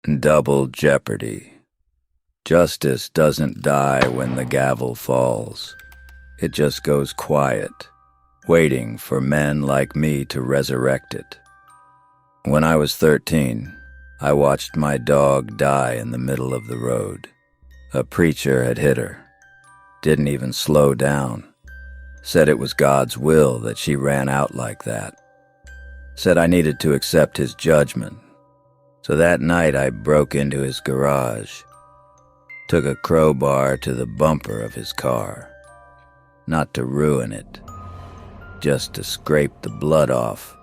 Double Jeopardy. Justice doesn't die when the gavel falls. It just goes quiet, waiting for men like me to resurrect it. When I was 13, I watched my dog die in the middle of the road. A preacher had hit her. Didn't even slow down. Said it was God's will that she ran out like that. Said I needed to accept his judgment. So that night I broke into his garage. Took a crowbar to the bumper of his car. Not to ruin it, just to scrape the blood off.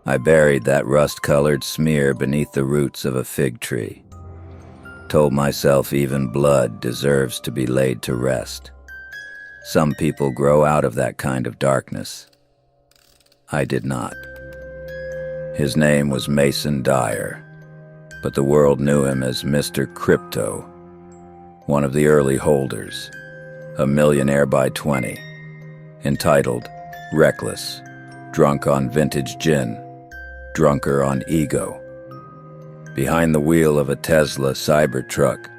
I buried that rust-colored smear beneath the roots of a fig tree. Told myself even blood deserves to be laid to rest. Some people grow out of that kind of darkness. I did not. His name was Mason Dyer, but the world knew him as Mr. Crypto, one of the early holders, a millionaire by 20, entitled Reckless, drunk on vintage gin, drunker on ego. Behind the wheel of a Tesla Cybertruck,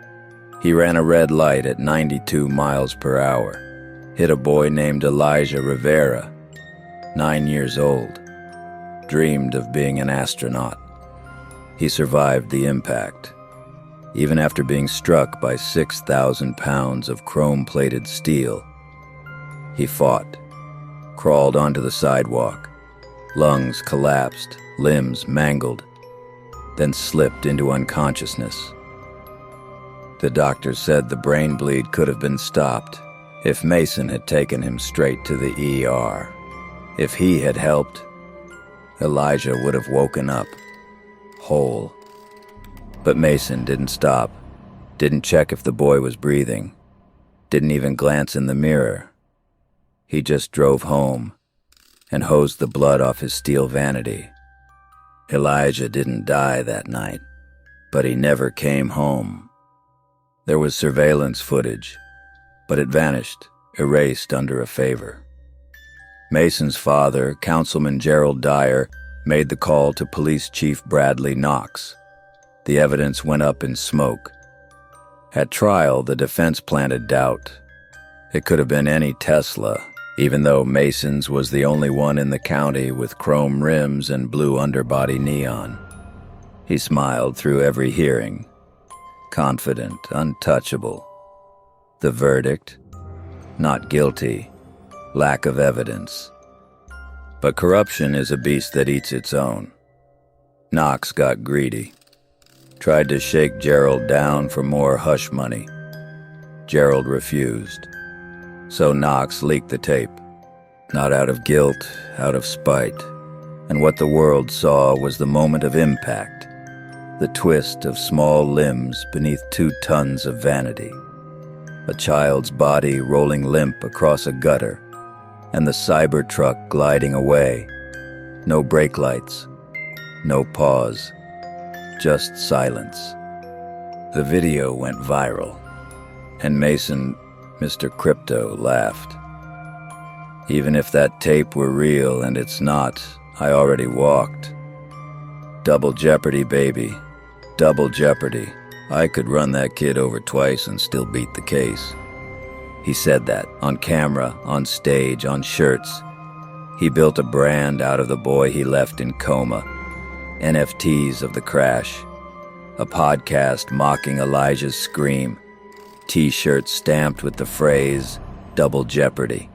he ran a red light at 92 miles per hour, hit a boy named Elijah Rivera, 9 years old, dreamed of being an astronaut. He survived the impact, even after being struck by 6,000 pounds of chrome-plated steel. He fought, crawled onto the sidewalk, lungs collapsed, limbs mangled, then slipped into unconsciousness. The doctor said the brain bleed could have been stopped if Mason had taken him straight to the ER. If he had helped, Elijah would have woken up, whole. But Mason didn't stop, didn't check if the boy was breathing, didn't even glance in the mirror. He just drove home and hosed the blood off his steel vanity. Elijah didn't die that night, but he never came home. There was surveillance footage, but it vanished, erased under a favor. Mason's father, Councilman Gerald Dyer, made the call to Police Chief Bradley Knox. The evidence went up in smoke. At trial, the defense planted doubt. It could have been any Tesla, even though Mason's was the only one in the county with chrome rims and blue underbody neon. He smiled through every hearing, confident, untouchable. The verdict? Not guilty. Lack of evidence. But corruption is a beast that eats its own. Knox got greedy. Tried to shake Gerald down for more hush money. Gerald refused. So Knox leaked the tape. Not out of guilt, out of spite. And what the world saw was the moment of impact. The twist of small limbs beneath 2 tons of vanity. A child's body rolling limp across a gutter, and the Cybertruck gliding away. No brake lights, no pause, just silence. The video went viral, and Mason, Mr. Crypto, laughed. Even if that tape were real, and it's not, I already walked. Double Jeopardy, baby. Double Jeopardy. I could run that kid over twice and still beat the case. He said that, on camera, on stage, on shirts. He built a brand out of the boy he left in coma. NFTs of the crash. A podcast mocking Elijah's scream. T-shirts stamped with the phrase, Double Jeopardy.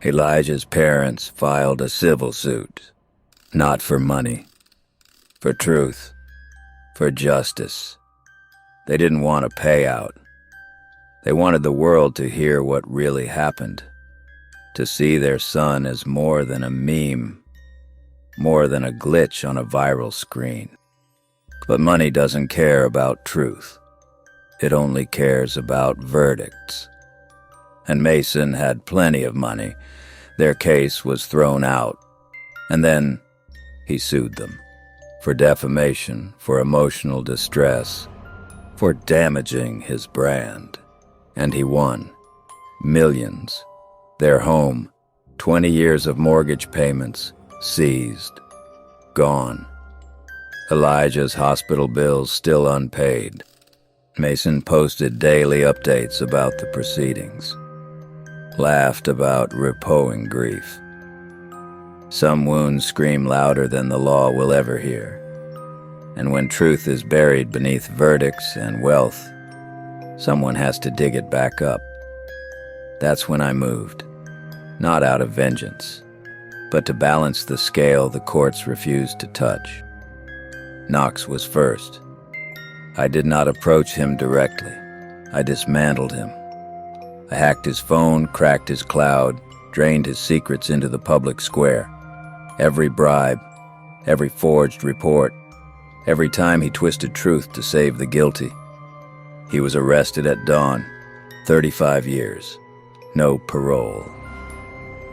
Elijah's parents filed a civil suit. Not for money. For truth. For justice. They didn't want a payout. They wanted the world to hear what really happened, to see their son as more than a meme, more than a glitch on a viral screen. But money doesn't care about truth. It only cares about verdicts. And Mason had plenty of money. Their case was thrown out. And then he sued them for defamation, for emotional distress, for damaging his brand. And he won. Millions. Their home, 20 years of mortgage payments, seized. Gone. Elijah's hospital bills still unpaid. Mason posted daily updates about the proceedings. Laughed about repoing grief. Some wounds scream louder than the law will ever hear. And when truth is buried beneath verdicts and wealth, someone has to dig it back up. That's when I moved. Not out of vengeance, but to balance the scale the courts refused to touch. Knox was first. I did not approach him directly. I dismantled him. I hacked his phone, cracked his cloud, drained his secrets into the public square. Every bribe, every forged report, every time he twisted truth to save the guilty. He was arrested at dawn, 35 years, no parole.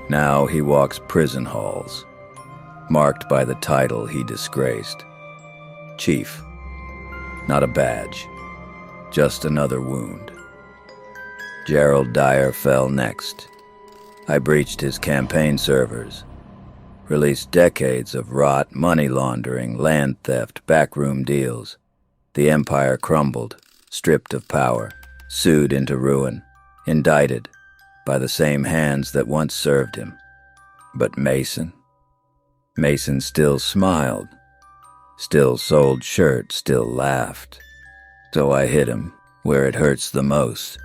Now he walks prison halls, marked by the title he disgraced. Chief, not a badge, just another wound. Gerald Dyer fell next. I breached his campaign servers, released decades of rot, money laundering, land theft, backroom deals. The empire crumbled, stripped of power, sued into ruin, indicted by the same hands that once served him. But Mason still smiled, still sold shirts, still laughed. So I hit him where it hurts the most.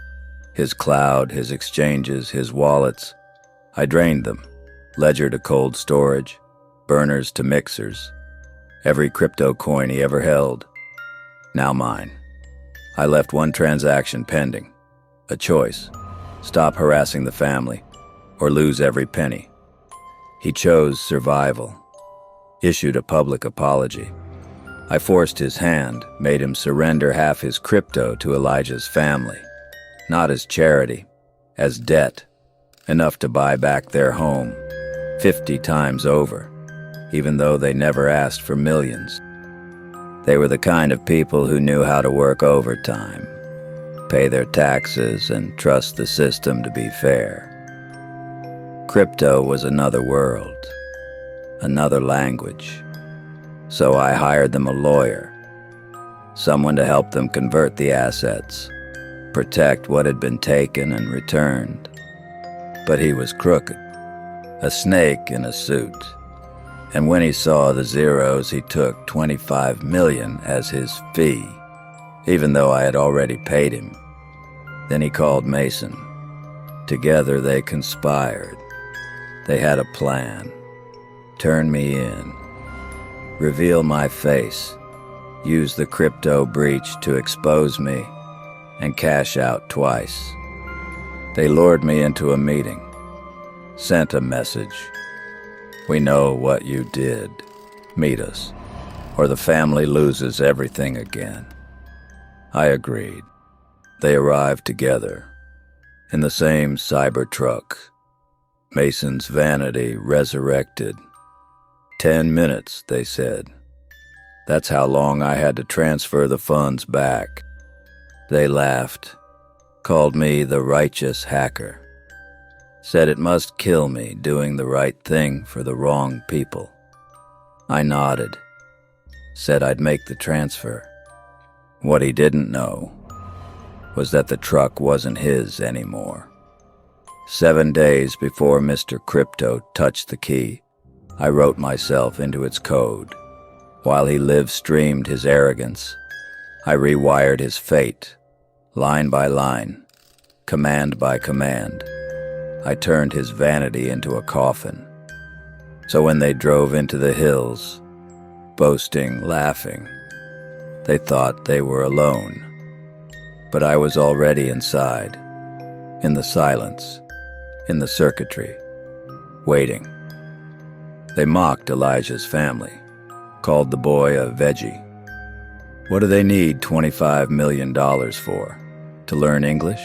His cloud, his exchanges, his wallets. I drained them, ledger to cold storage, burners to mixers. Every crypto coin he ever held, now mine. I left one transaction pending, a choice: stop harassing the family or lose every penny. He chose survival, issued a public apology. I forced his hand, made him surrender half his crypto to Elijah's family, not as charity, as debt, enough to buy back their home 50 times over, even though they never asked for millions. They were the kind of people who knew how to work overtime, pay their taxes, and trust the system to be fair. Crypto was another world, another language. So I hired them a lawyer, someone to help them convert the assets, protect what had been taken and returned. But he was crooked, a snake in a suit. And when he saw the zeros, he took $25 million as his fee, even though I had already paid him. Then he called Mason. Together they conspired. They had a plan. Turn me in. Reveal my face. Use the crypto breach to expose me and cash out twice. They lured me into a meeting. Sent a message. We know what you did. Meet us, or the family loses everything again. I agreed. They arrived together, in the same cyber truck. Mason's vanity resurrected. 10 minutes, they said. That's how long I had to transfer the funds back. They laughed, called me the righteous hacker. Said it must kill me doing the right thing for the wrong people. I nodded, said I'd make the transfer. What he didn't know was that the truck wasn't his anymore. 7 days before Mr. Crypto touched the key, I wrote myself into its code. While he live-streamed his arrogance, I rewired his fate, line by line, command by command. I turned his vanity into a coffin. So when they drove into the hills, boasting, laughing, they thought they were alone. But I was already inside, in the silence, in the circuitry, waiting. They mocked Elijah's family, called the boy a veggie. What do they need $25 million for? To learn English?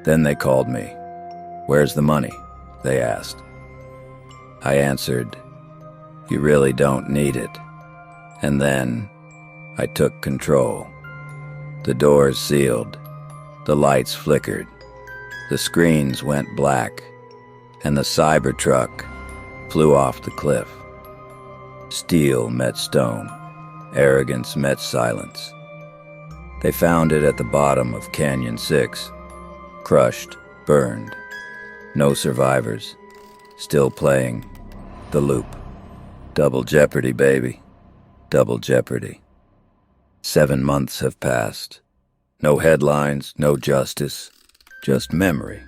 Then they called me. Where's the money? They asked. I answered, you really don't need it. And then I took control. The doors sealed, the lights flickered, the screens went black, and the Cybertruck flew off the cliff. Steel met stone, Arrogance met silence. They found it at the bottom of Canyon 6, crushed, burned. No survivors. Still playing. The loop. Double Jeopardy, baby. Double Jeopardy. 7 months have passed. No headlines, no justice, just memory.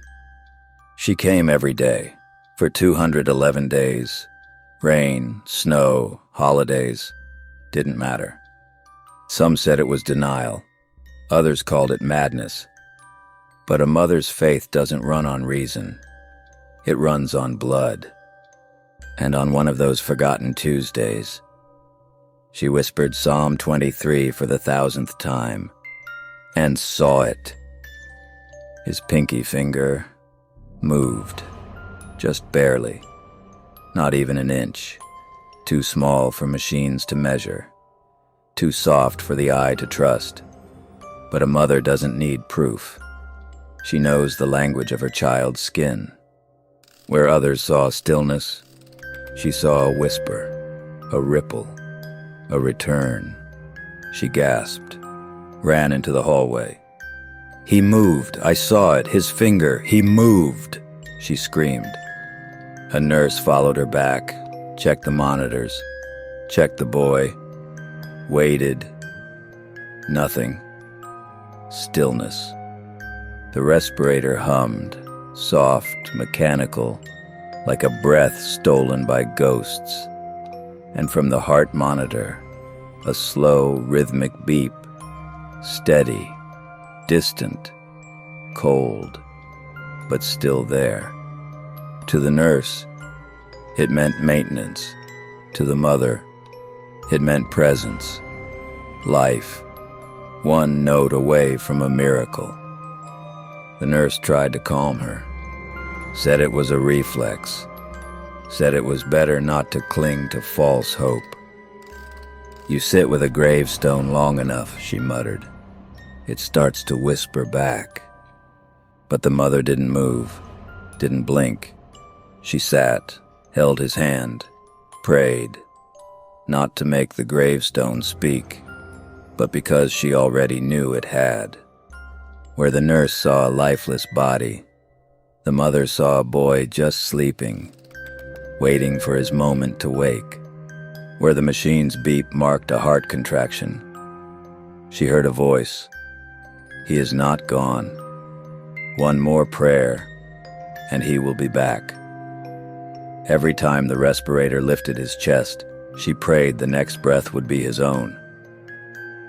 She came every day, for 211 days. Rain, snow, holidays, didn't matter. Some said it was denial. Others called it madness. But a mother's faith doesn't run on reason. It runs on blood. And on one of those forgotten Tuesdays, she whispered Psalm 23 for the 1,000th time, and saw it. His pinky finger moved, just barely, not even an inch, too small for machines to measure, too soft for the eye to trust. But a mother doesn't need proof. She knows the language of her child's skin. Where others saw stillness, she saw a whisper, a ripple, a return. She gasped, ran into the hallway. "He moved, I saw it, his finger, he moved," she screamed. A nurse followed her back, checked the monitors, checked the boy, waited. Nothing. Stillness. The respirator hummed, soft, mechanical, like a breath stolen by ghosts. And from the heart monitor, a slow, rhythmic beep, steady, distant, cold, but still there. To the nurse, it meant maintenance. To the mother, it meant presence, life, one note away from a miracle. The nurse tried to calm her, said it was a reflex, said it was better not to cling to false hope. "You sit with a gravestone long enough," she muttered. "It starts to whisper back." But the mother didn't move, didn't blink. She sat, held his hand, prayed, not to make the gravestone speak, but because she already knew it had. Where the nurse saw a lifeless body, the mother saw a boy just sleeping, waiting for his moment to wake. Where the machine's beep marked a heart contraction, she heard a voice. "He is not gone. One more prayer, and he will be back." Every time the respirator lifted his chest, she prayed the next breath would be his own.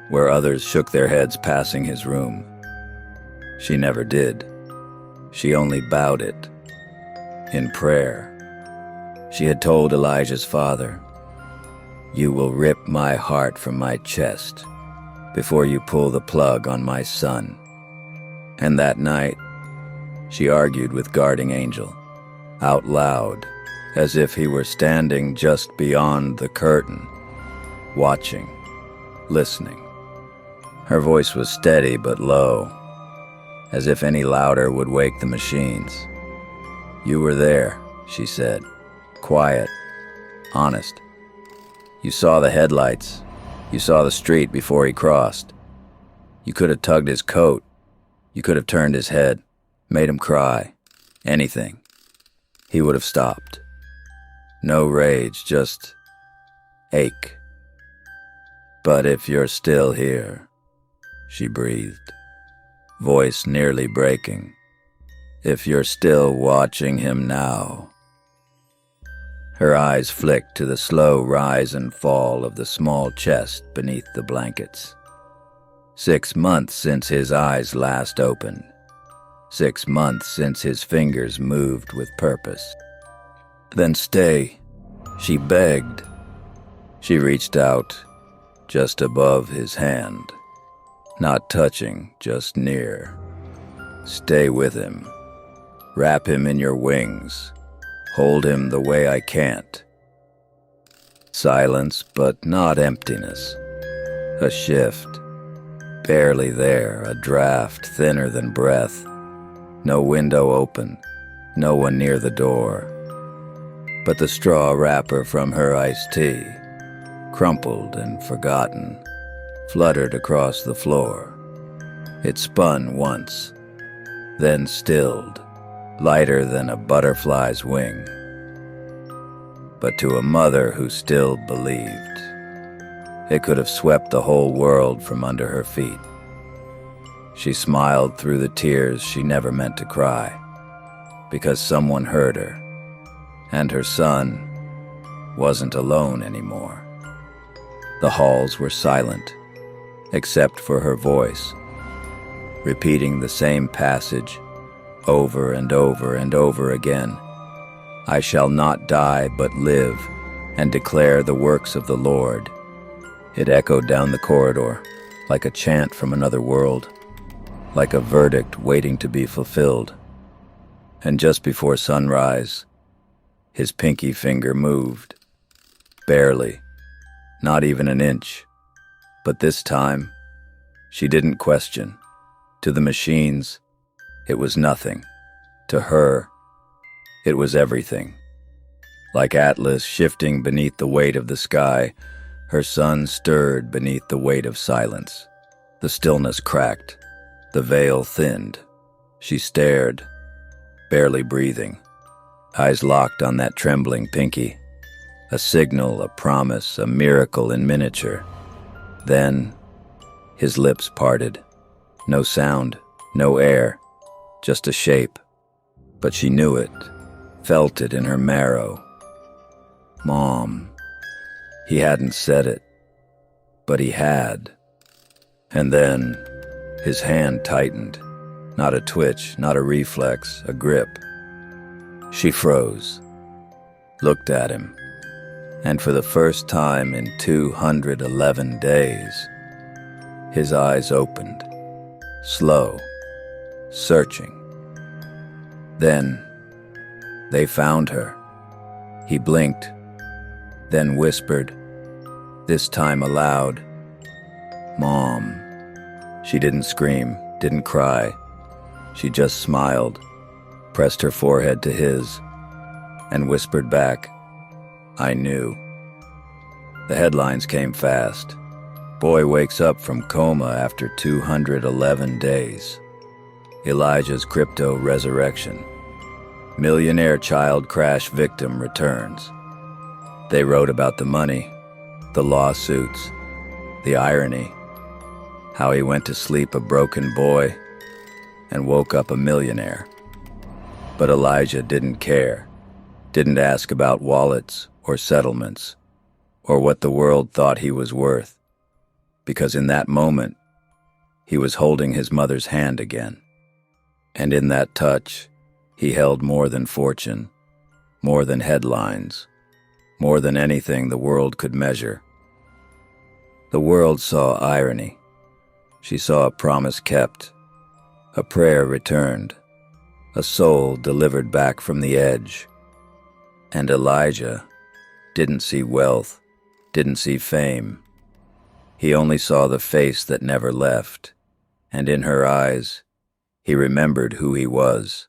Where others shook their heads passing his room, she never did. She only bowed it, in prayer. She had told Elijah's father, "You will rip my heart from my chest before you pull the plug on my son." And that night, she argued with guarding angel, out loud, as if he were standing just beyond the curtain, watching, listening. Her voice was steady but low, as if any louder would wake the machines. "You were there," she said, quiet, honest. "You saw the headlights. You saw the street before he crossed. You could have tugged his coat. You could have turned his head, made him cry. Anything. He would have stopped. No rage, just ache. But if you're still here," she breathed, voice nearly breaking, "if you're still watching him now." Her eyes flicked to the slow rise and fall of the small chest beneath the blankets. 6 months since his eyes last opened. 6 months since his fingers moved with purpose. "Then stay," she begged. She reached out, just above his hand. Not touching, just near. "Stay with him. Wrap him in your wings. Hold him the way I can't." Silence, but not emptiness. A shift. Barely there, a draft thinner than breath. No window open, no one near the door. But the straw wrapper from her iced tea. crumpled and forgotten, fluttered across the floor. It spun once, then stilled, lighter than a butterfly's wing. But to a mother who still believed, it could have swept the whole world from under her feet. She smiled through the tears she never meant to cry, because someone heard her, and her son wasn't alone anymore. The halls were silent, except for her voice, repeating the same passage over and over and over again. I shall not die but live and declare the works of the Lord. It echoed down the corridor like a chant from another world, like a verdict waiting to be fulfilled. And just before sunrise, his pinky finger moved. Barely, not even an inch. But this time, she didn't question. To the machines, it was nothing. To her, it was everything. Like Atlas shifting beneath the weight of the sky, her son stirred beneath the weight of silence. The stillness cracked. The veil thinned. She stared, barely breathing, eyes locked on that trembling pinky. A signal, a promise, a miracle in miniature. Then, his lips parted. No sound, no air, just a shape. But she knew it, felt it in her marrow. Mom. He hadn't said it, but he had. And then, his hand tightened. Not a twitch, not a reflex, a grip. She froze, looked at him, and for the first time in 211 days, his eyes opened, slow, searching. Then, they found her. He blinked, then whispered, this time aloud, Mom. She didn't scream, didn't cry. She just smiled, pressed her forehead to his, and whispered back, I knew. The headlines came fast. Boy wakes up from coma after 211 days. Elijah's crypto resurrection. Millionaire child crash victim returns. They wrote about the money, the lawsuits, the irony, how he went to sleep a broken boy and woke up a millionaire. But Elijah didn't care, didn't ask about wallets or settlements or what the world thought he was worth, because in that moment, he was holding his mother's hand again. And in that touch, he held more than fortune, more than headlines, more than anything the world could measure. The world saw irony. She saw a promise kept, a prayer returned, a soul delivered back from the edge. And Elijah didn't see wealth, didn't see fame. He only saw the face that never left, and in her eyes, he remembered who he was.